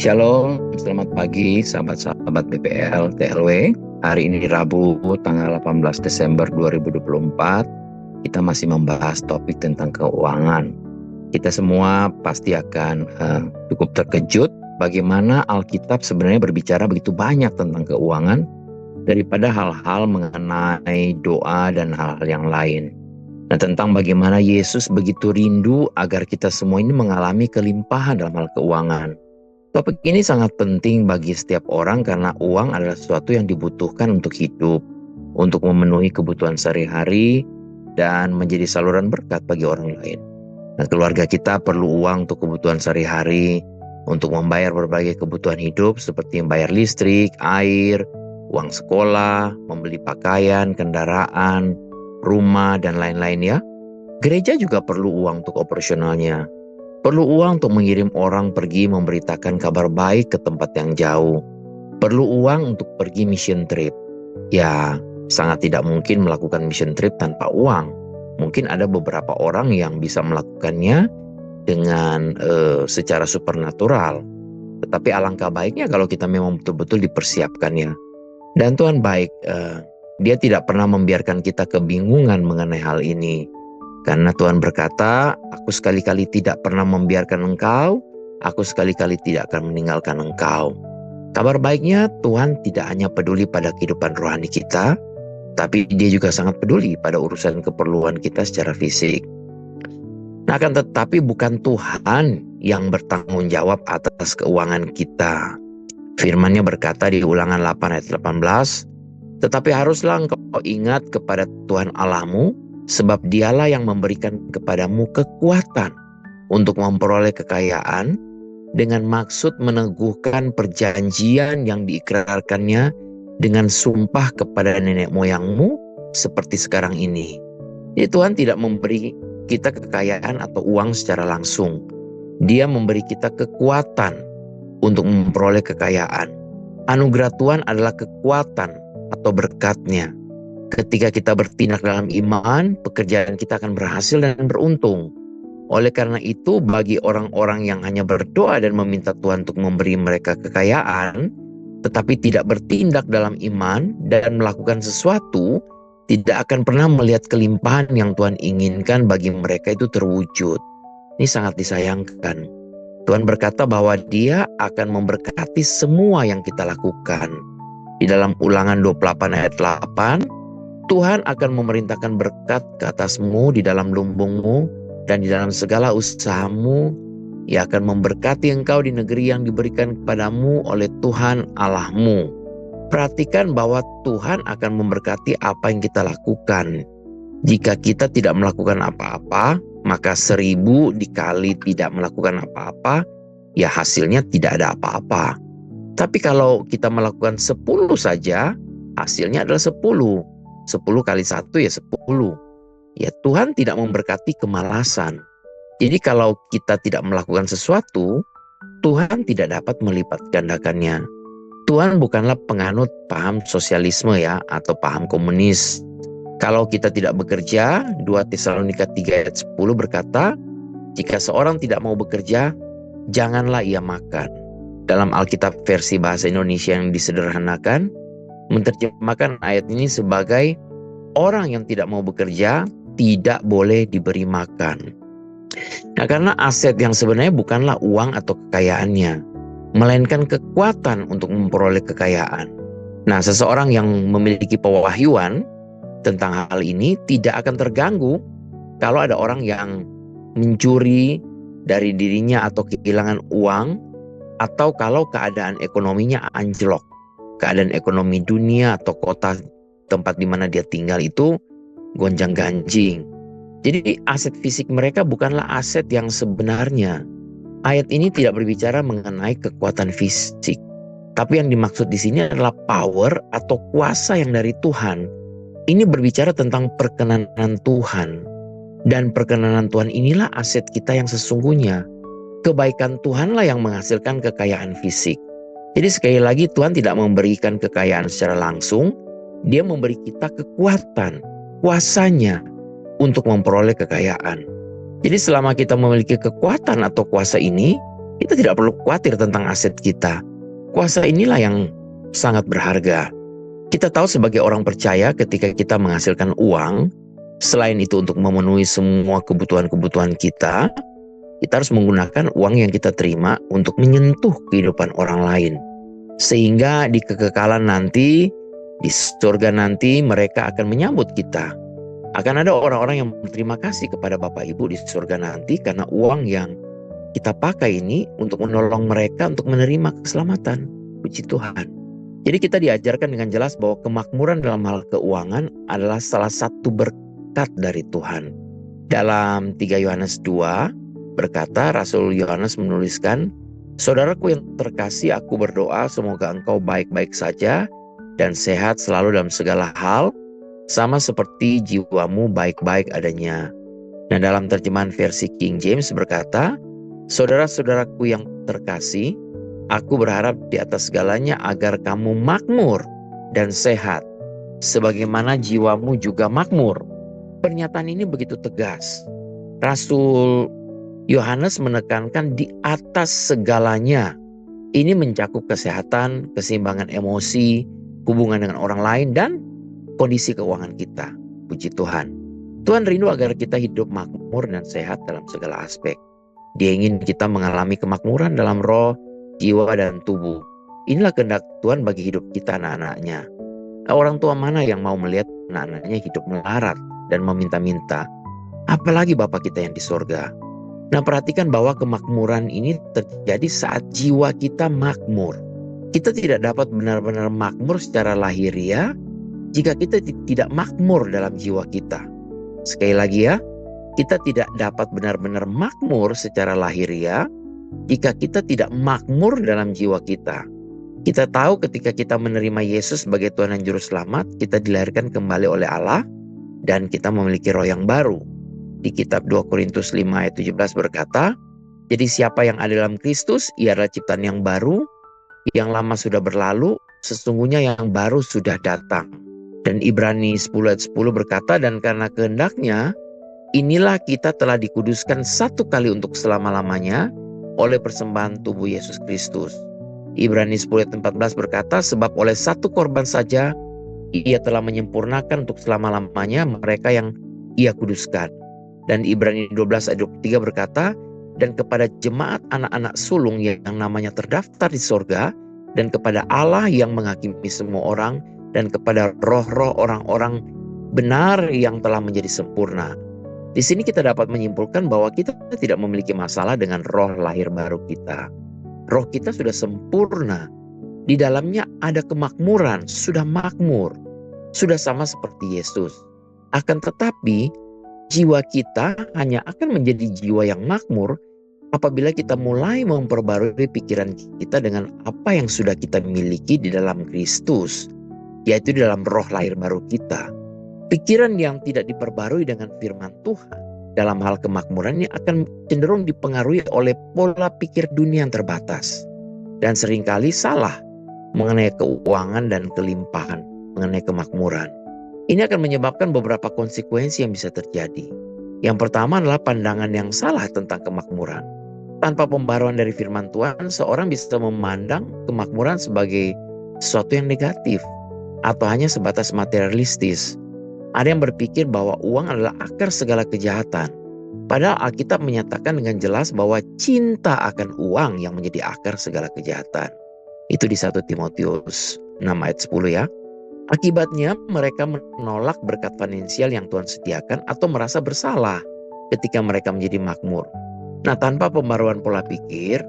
Shalom, selamat pagi sahabat-sahabat BPL TLW. Hari ini Rabu tanggal 18 Desember 2024. Kita masih membahas topik tentang keuangan. Kita semua pasti akan cukup terkejut bagaimana Alkitab sebenarnya berbicara begitu banyak tentang keuangan daripada hal-hal mengenai doa dan hal-hal yang lain. Nah, tentang bagaimana Yesus begitu rindu agar kita semua ini mengalami kelimpahan dalam hal keuangan. Topik ini sangat penting bagi setiap orang karena uang adalah sesuatu yang dibutuhkan untuk hidup, untuk memenuhi kebutuhan sehari-hari, dan menjadi saluran berkat bagi orang lain. Nah, keluarga kita perlu uang untuk kebutuhan sehari-hari, untuk membayar berbagai kebutuhan hidup seperti membayar listrik, air, uang sekolah, membeli pakaian, kendaraan, rumah, dan lain-lain ya. Gereja juga perlu uang untuk operasionalnya. Perlu uang untuk mengirim orang pergi memberitakan kabar baik ke tempat yang jauh. Perlu uang untuk pergi mission trip. Ya, sangat tidak mungkin melakukan mission trip tanpa uang. Mungkin ada beberapa orang yang bisa melakukannya dengan secara supernatural. Tetapi alangkah baiknya kalau kita memang betul-betul dipersiapkannya. Dan Tuhan baik, Dia tidak pernah membiarkan kita kebingungan mengenai hal ini. Karena Tuhan berkata, aku sekali-kali tidak pernah membiarkan engkau, aku sekali-kali tidak akan meninggalkan engkau. Kabar baiknya Tuhan tidak hanya peduli pada kehidupan rohani kita, tapi Dia juga sangat peduli pada urusan keperluan kita secara fisik. Nah, akan tetapi bukan Tuhan yang bertanggung jawab atas keuangan kita. Firman-Nya berkata di Ulangan 8 ayat 18, tetapi haruslah engkau ingat kepada Tuhan Allahmu, sebab Dialah yang memberikan kepadamu kekuatan untuk memperoleh kekayaan dengan maksud meneguhkan perjanjian yang diikrarkannya dengan sumpah kepada nenek moyangmu seperti sekarang ini. Jadi Tuhan tidak memberi kita kekayaan atau uang secara langsung. Dia memberi kita kekuatan untuk memperoleh kekayaan. Anugerah Tuhan adalah kekuatan atau berkat-Nya. Ketika kita bertindak dalam iman, pekerjaan kita akan berhasil dan beruntung. Oleh karena itu, bagi orang-orang yang hanya berdoa dan meminta Tuhan untuk memberi mereka kekayaan, tetapi tidak bertindak dalam iman dan melakukan sesuatu, tidak akan pernah melihat kelimpahan yang Tuhan inginkan bagi mereka itu terwujud. Ini sangat disayangkan. Tuhan berkata bahwa Dia akan memberkati semua yang kita lakukan. Di dalam Ulangan 28 ayat 8, Tuhan akan memerintahkan berkat ke atasmu di dalam lumbungmu dan di dalam segala usahamu. Ia akan memberkati engkau di negeri yang diberikan kepadamu oleh Tuhan Allahmu. Perhatikan bahwa Tuhan akan memberkati apa yang kita lakukan. Jika kita tidak melakukan apa-apa, maka 1000 dikali tidak melakukan apa-apa, ya hasilnya tidak ada apa-apa. Tapi kalau kita melakukan 10 saja, hasilnya adalah 10. 10 kali 1 ya 10. Ya, Tuhan tidak memberkati kemalasan. Jadi kalau kita tidak melakukan sesuatu, Tuhan tidak dapat melipat gandakannya. Tuhan bukanlah penganut paham sosialisme ya atau paham komunis. Kalau kita tidak bekerja, 2 Tesalonika 3 ayat 10 berkata, jika seorang tidak mau bekerja, janganlah ia makan. Dalam Alkitab versi bahasa Indonesia yang disederhanakan, menerjemahkan ayat ini sebagai orang yang tidak mau bekerja tidak boleh diberi makan. Nah, karena aset yang sebenarnya bukanlah uang atau kekayaannya, melainkan kekuatan untuk memperoleh kekayaan. Nah, seseorang yang memiliki pewahyuan tentang hal ini tidak akan terganggu kalau ada orang yang mencuri dari dirinya atau kehilangan uang, atau kalau keadaan ekonominya anjlok. Keadaan ekonomi dunia atau kota tempat di mana dia tinggal itu gonjang-ganjing. Jadi aset fisik mereka bukanlah aset yang sebenarnya. Ayat ini tidak berbicara mengenai kekuatan fisik. Tapi yang dimaksud di sini adalah power atau kuasa yang dari Tuhan. Ini berbicara tentang perkenanan Tuhan. Dan perkenanan Tuhan inilah aset kita yang sesungguhnya. Kebaikan Tuhanlah yang menghasilkan kekayaan fisik. Jadi sekali lagi Tuhan tidak memberikan kekayaan secara langsung. Dia memberi kita kekuatan, kuasanya untuk memperoleh kekayaan. Jadi selama kita memiliki kekuatan atau kuasa ini, Kita tidak perlu khawatir tentang aset kita. Kuasa inilah yang sangat berharga. Kita tahu sebagai orang percaya ketika kita menghasilkan uang, selain itu untuk memenuhi semua kebutuhan-kebutuhan kita harus menggunakan uang yang kita terima untuk menyentuh kehidupan orang lain. Sehingga di kekekalan nanti, di surga nanti mereka akan menyambut kita. Akan ada orang-orang yang berterima kasih kepada Bapak Ibu di surga nanti karena uang yang kita pakai ini untuk menolong mereka untuk menerima keselamatan. Puji Tuhan. Jadi kita diajarkan dengan jelas bahwa kemakmuran dalam hal keuangan adalah salah satu berkat dari Tuhan. Dalam 3 Yohanes 2 berkata, Rasul Yohanes menuliskan, "Saudaraku yang terkasih, aku berdoa semoga engkau baik-baik saja dan sehat selalu dalam segala hal, sama seperti jiwamu baik-baik adanya." Dan dalam terjemahan versi King James berkata, "Saudara-saudaraku yang terkasih, aku berharap di atas segalanya agar kamu makmur dan sehat, sebagaimana jiwamu juga makmur." Pernyataan ini begitu tegas. Rasul Yohanes menekankan di atas segalanya. Ini mencakup kesehatan, keseimbangan emosi, hubungan dengan orang lain, dan kondisi keuangan kita. Puji Tuhan. Tuhan rindu agar kita hidup makmur dan sehat dalam segala aspek. Dia ingin kita mengalami kemakmuran dalam roh, jiwa, dan tubuh. Inilah kehendak Tuhan bagi hidup kita anak-anaknya. Orang tua mana yang mau melihat anak-anaknya hidup melarat dan meminta-minta? Apalagi Bapa kita yang di surga. Nah, perhatikan bahwa kemakmuran ini terjadi saat jiwa kita makmur. Kita tidak dapat benar-benar makmur secara lahiriah jika kita tidak makmur dalam jiwa kita. Sekali lagi ya, kita tidak dapat benar-benar makmur secara lahiriah jika kita tidak makmur dalam jiwa kita. Kita tahu ketika kita menerima Yesus sebagai Tuhan dan Juru Selamat, kita dilahirkan kembali oleh Allah dan kita memiliki roh yang baru. Di kitab 2 Korintus 5 ayat 17 berkata, "Jadi siapa yang ada dalam Kristus, ia adalah ciptaan yang baru, yang lama sudah berlalu, sesungguhnya yang baru sudah datang." Dan Ibrani 10 ayat 10 berkata, "Dan karena kehendaknya, inilah kita telah dikuduskan satu kali untuk selama-lamanya oleh persembahan tubuh Yesus Kristus." Ibrani 10 ayat 14 berkata, "Sebab oleh satu korban saja, ia telah menyempurnakan untuk selama-lamanya mereka yang ia kuduskan." Dan Ibrani 12 ayat 23 berkata, "Dan kepada jemaat anak-anak sulung yang namanya terdaftar di sorga, dan kepada Allah yang menghakimi semua orang, dan kepada roh-roh orang-orang benar yang telah menjadi sempurna." Di sini kita dapat menyimpulkan bahwa kita tidak memiliki masalah dengan roh lahir baru kita. Roh kita sudah sempurna. Di dalamnya ada kemakmuran, sudah makmur, sudah sama seperti Yesus. Akan tetapi, jiwa kita hanya akan menjadi jiwa yang makmur apabila kita mulai memperbarui pikiran kita dengan apa yang sudah kita miliki di dalam Kristus, yaitu di dalam roh lahir baru kita. Pikiran yang tidak diperbarui dengan firman Tuhan dalam hal kemakmuran ini akan cenderung dipengaruhi oleh pola pikir dunia yang terbatas dan seringkali salah mengenai keuangan dan kelimpahan, mengenai kemakmuran. Ini akan menyebabkan beberapa konsekuensi yang bisa terjadi. Yang pertama adalah pandangan yang salah tentang kemakmuran. Tanpa pembaruan dari firman Tuhan, seorang bisa memandang kemakmuran sebagai sesuatu yang negatif atau hanya sebatas materialistis. Ada yang berpikir bahwa uang adalah akar segala kejahatan. Padahal Alkitab menyatakan dengan jelas bahwa cinta akan uang yang menjadi akar segala kejahatan. Itu di 1 Timotius 6 ayat 10 ya. Akibatnya mereka menolak berkat finansial yang Tuhan sediakan atau merasa bersalah ketika mereka menjadi makmur. Nah, tanpa pembaruan pola pikir,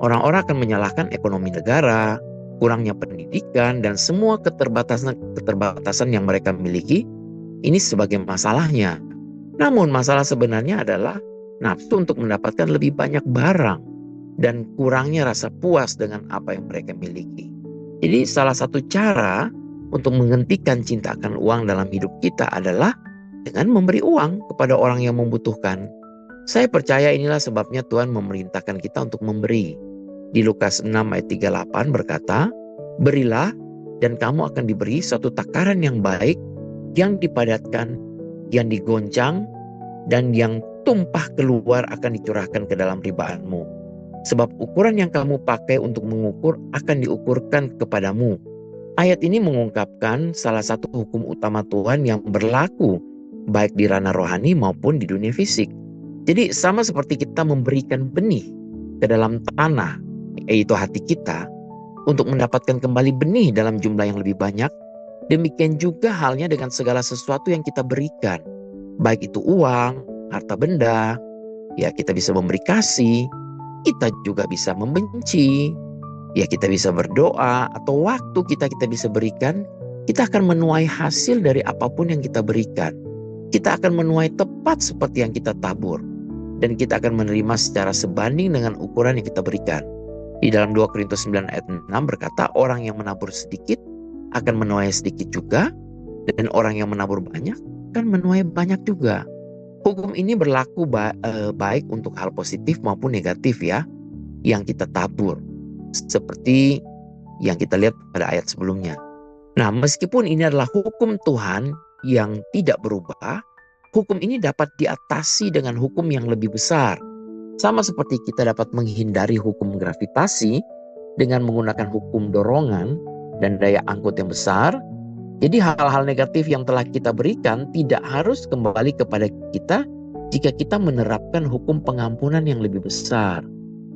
orang-orang akan menyalahkan ekonomi negara, kurangnya pendidikan, dan semua keterbatasan yang mereka miliki ini sebagai masalahnya. Namun masalah sebenarnya adalah nafsu untuk mendapatkan lebih banyak barang dan kurangnya rasa puas dengan apa yang mereka miliki. Jadi salah satu cara untuk menghentikan cinta akan uang dalam hidup kita adalah dengan memberi uang kepada orang yang membutuhkan. Saya percaya inilah sebabnya Tuhan memerintahkan kita untuk memberi. Di Lukas 6 ayat 38 berkata, "Berilah dan kamu akan diberi suatu takaran yang baik, yang dipadatkan, yang digoncang, dan yang tumpah keluar akan dicurahkan ke dalam ribaanmu." Sebab ukuran yang kamu pakai untuk mengukur akan diukurkan kepadamu. Ayat ini mengungkapkan salah satu hukum utama Tuhan yang berlaku baik di ranah rohani maupun di dunia fisik. Jadi sama seperti kita memberikan benih ke dalam tanah, yaitu hati kita, untuk mendapatkan kembali benih dalam jumlah yang lebih banyak, demikian juga halnya dengan segala sesuatu yang kita berikan. Baik itu uang, harta benda, ya kita bisa memberi kasih, kita juga bisa membenci, ya kita bisa berdoa, atau waktu kita bisa berikan, kita akan menuai hasil dari apapun yang kita berikan. Kita akan menuai tepat seperti yang kita tabur. Dan kita akan menerima secara sebanding dengan ukuran yang kita berikan. Di dalam 2 Korintus 9 ayat 6 berkata, orang yang menabur sedikit akan menuai sedikit juga, dan orang yang menabur banyak akan menuai banyak juga. Hukum ini berlaku baik untuk hal positif maupun negatif ya, yang kita tabur. Seperti yang kita lihat pada ayat sebelumnya. Nah, meskipun ini adalah hukum Tuhan yang tidak berubah, hukum ini dapat diatasi dengan hukum yang lebih besar. Sama seperti kita dapat menghindari hukum gravitasi dengan menggunakan hukum dorongan dan daya angkut yang besar. Jadi hal-hal negatif yang telah kita berikan tidak harus kembali kepada kita jika kita menerapkan hukum pengampunan yang lebih besar.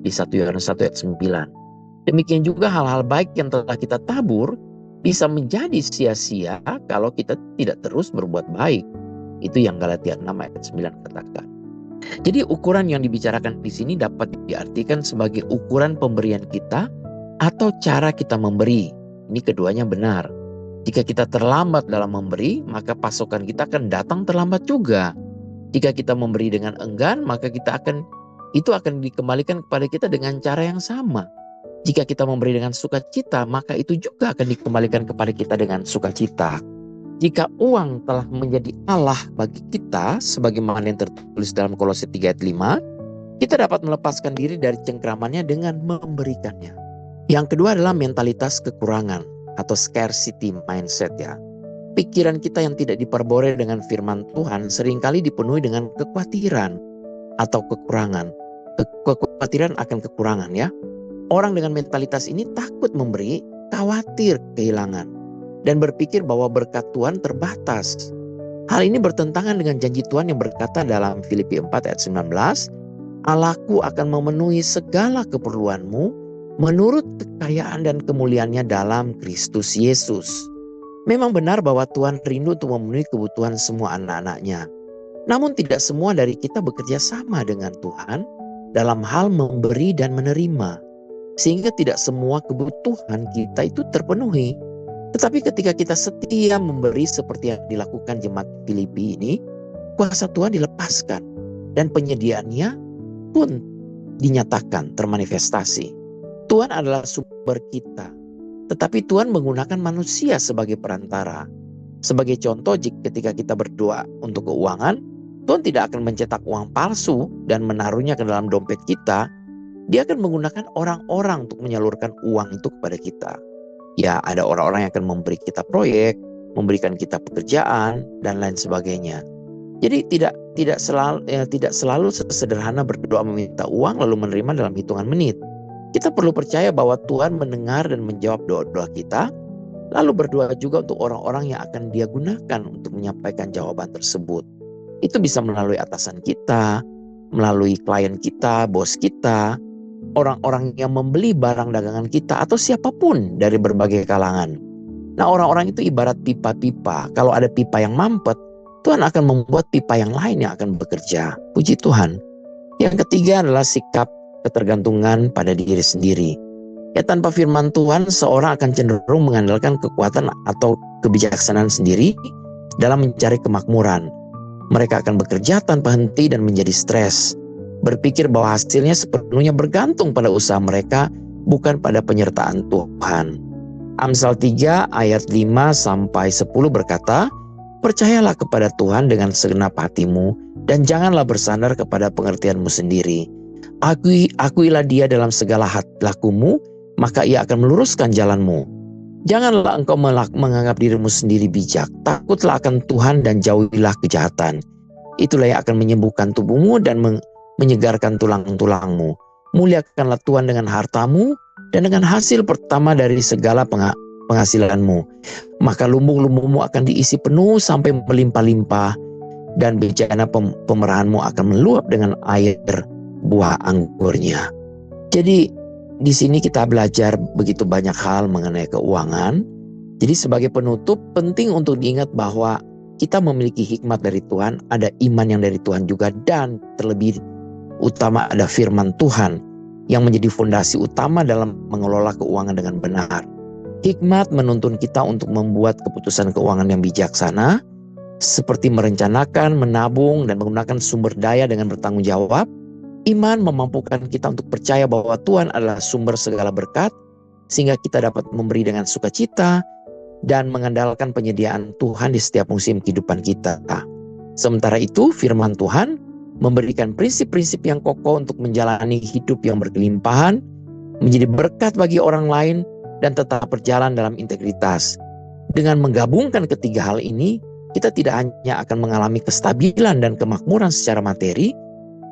Di 1 Yohanes 1 ayat 9. Demikian juga hal-hal baik yang telah kita tabur bisa menjadi sia-sia kalau kita tidak terus berbuat baik. Itu yang Galatia 6 ayat 9 katakan. Jadi ukuran yang dibicarakan di sini dapat diartikan sebagai ukuran pemberian kita atau cara kita memberi. Ini keduanya benar. Jika kita terlambat dalam memberi, maka pasokan kita akan datang terlambat juga. Jika kita memberi dengan enggan, maka itu akan dikembalikan kepada kita dengan cara yang sama. Jika kita memberi dengan sukacita, maka itu juga akan dikembalikan kepada kita dengan sukacita. Jika uang telah menjadi Allah bagi kita, sebagaimana yang tertulis dalam Kolose 3 ayat 5, kita dapat melepaskan diri dari cengkramannya dengan memberikannya. Yang kedua adalah mentalitas kekurangan atau scarcity mindset ya. Pikiran kita yang tidak diperboleh dengan firman Tuhan seringkali dipenuhi dengan kekhawatiran atau kekurangan. Kekhawatiran akan kekurangan ya. Orang dengan mentalitas ini takut memberi, khawatir kehilangan, dan berpikir bahwa berkat Tuhan terbatas. Hal ini bertentangan dengan janji Tuhan yang berkata dalam Filipi 4 ayat 19, Allahku akan memenuhi segala keperluanmu menurut kekayaan dan kemuliaannya dalam Kristus Yesus. Memang benar bahwa Tuhan rindu untuk memenuhi kebutuhan semua anak-anaknya. Namun tidak semua dari kita bekerja sama dengan Tuhan dalam hal memberi dan menerima. Sehingga tidak semua kebutuhan kita itu terpenuhi. Tetapi ketika kita setia memberi seperti yang dilakukan jemaat Filipi ini, kuasa Tuhan dilepaskan. Dan penyediaannya pun dinyatakan termanifestasi. Tuhan adalah sumber kita. Tetapi Tuhan menggunakan manusia sebagai perantara. Sebagai contoh, ketika kita berdoa untuk keuangan, Tuhan tidak akan mencetak uang palsu dan menaruhnya ke dalam dompet kita. Dia akan menggunakan orang-orang untuk menyalurkan uang itu kepada kita. Ya, ada orang-orang yang akan memberi kita proyek, memberikan kita pekerjaan, dan lain sebagainya. Jadi tidak selalu sederhana berdoa meminta uang lalu menerima dalam hitungan menit. Kita perlu percaya bahwa Tuhan mendengar dan menjawab doa-doa kita, lalu berdoa juga untuk orang-orang yang akan Dia gunakan untuk menyampaikan jawaban tersebut. Itu bisa melalui atasan kita, melalui klien kita, bos kita, orang-orang yang membeli barang dagangan kita, atau siapapun dari berbagai kalangan. Nah, orang-orang itu ibarat pipa-pipa. Kalau ada pipa yang mampet, Tuhan akan membuat pipa yang lain yang akan bekerja. Puji Tuhan. Yang ketiga adalah sikap ketergantungan pada diri sendiri. Ya, tanpa firman Tuhan, seorang akan cenderung mengandalkan kekuatan atau kebijaksanaan sendiri dalam mencari kemakmuran. Mereka akan bekerja tanpa henti dan menjadi stres. Berpikir bahwa hasilnya sepenuhnya bergantung pada usaha mereka, bukan pada penyertaan Tuhan. Amsal 3 ayat 5-10 berkata, percayalah kepada Tuhan dengan segenap hatimu dan janganlah bersandar kepada pengertianmu sendiri. Akuilah Dia dalam segala lakumu, maka Ia akan meluruskan jalanmu. Janganlah engkau menganggap dirimu sendiri bijak. Takutlah akan Tuhan dan jauhilah kejahatan. Itulah yang akan menyembuhkan tubuhmu dan menyegarkan tulang-tulangmu. Muliakanlah Tuhan dengan hartamu dan dengan hasil pertama dari segala penghasilanmu. Maka lumbung-lumbungmu akan diisi penuh sampai melimpah-limpah, dan bejana pemerahanmu akan meluap dengan air buah anggurnya. Jadi di sini kita belajar begitu banyak hal mengenai keuangan. Jadi sebagai penutup, penting untuk diingat bahwa kita memiliki hikmat dari Tuhan, ada iman yang dari Tuhan juga, dan terlebih utama ada firman Tuhan yang menjadi fondasi utama dalam mengelola keuangan dengan benar. Hikmat menuntun kita untuk membuat keputusan keuangan yang bijaksana, seperti merencanakan, menabung, dan menggunakan sumber daya dengan bertanggung jawab. Iman memampukan kita untuk percaya bahwa Tuhan adalah sumber segala berkat, sehingga kita dapat memberi dengan sukacita dan mengandalkan penyediaan Tuhan di setiap musim kehidupan kita. Sementara itu, firman Tuhan memberikan prinsip-prinsip yang kokoh untuk menjalani hidup yang berkelimpahan, menjadi berkat bagi orang lain, dan tetap berjalan dalam integritas. Dengan menggabungkan ketiga hal ini, kita tidak hanya akan mengalami kestabilan dan kemakmuran secara materi,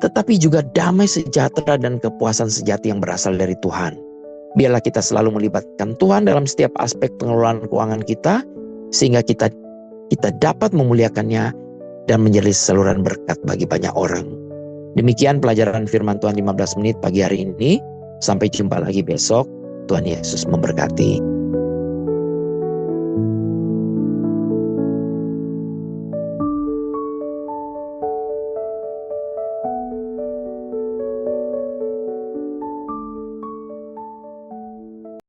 tetapi juga damai sejahtera dan kepuasan sejati yang berasal dari Tuhan. Biarlah kita selalu melibatkan Tuhan dalam setiap aspek pengelolaan keuangan kita, sehingga kita dapat memuliakannya dan menjadi saluran berkat bagi banyak orang. Demikian pelajaran firman Tuhan 15 menit pagi hari ini. Sampai jumpa lagi besok. Tuhan Yesus memberkati.